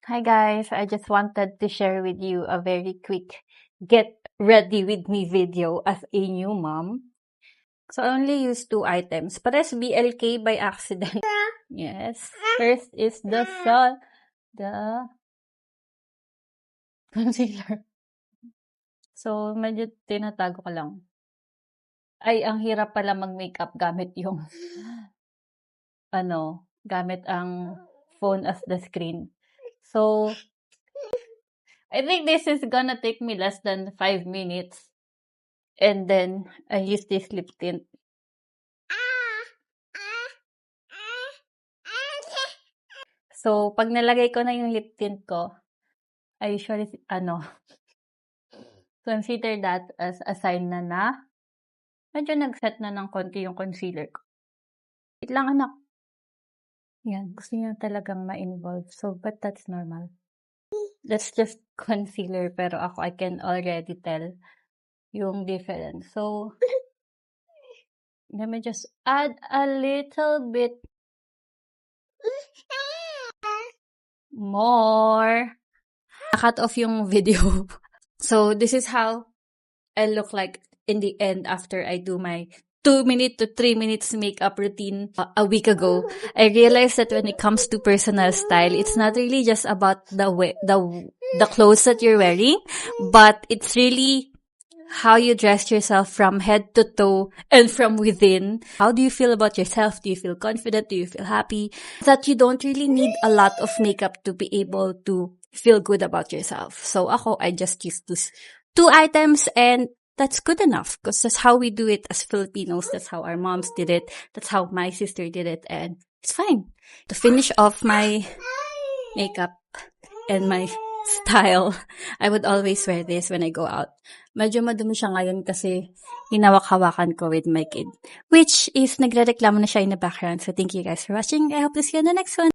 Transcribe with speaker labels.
Speaker 1: Hi guys, I just wanted to share with you a very quick get ready with me video as a new mom. So I only use 2 items. Pares BLK by accident. Yes. First is the concealer. So medyo tinatago ko lang. Ay, ang hirap pala mag-makeup gamit yung gamit ang phone as the screen. So I think this is gonna take me less than 5 minutes. And then, I use this lip tint. So, pag nalagay ko na yung lip tint ko, I usually, consider that as a sign na medyo nag-set na ng konti yung concealer ko. Wait lang, anak. Yan, gusto niya talagang ma-involve. So, but that's normal. That's just concealer, pero ako, I can already tell yung difference. So, let me just add a little bit more. Cut off yung video. So, this is how I look like in the end after I do my 2 to 3 minutes makeup routine a week ago. I realized that when it comes to personal style, it's not really just about the clothes that you're wearing, but it's really how you dress yourself from head to toe and from within. How do you feel about yourself? Do you feel confident? Do you feel happy? That you don't really need a lot of makeup to be able to feel good about yourself. So ako, I just use those 2 items and that's good enough because that's how we do it as Filipinos. That's how our moms did it. That's how my sister did it and it's fine. To finish off my makeup and my style, I would always wear this when I go out. Medyo madumi siya ngayon kasi hinawak-hawakan ko with my kid, which is nagre-reklamo na siya in the background. So thank you guys for watching. I hope to see you on the next one.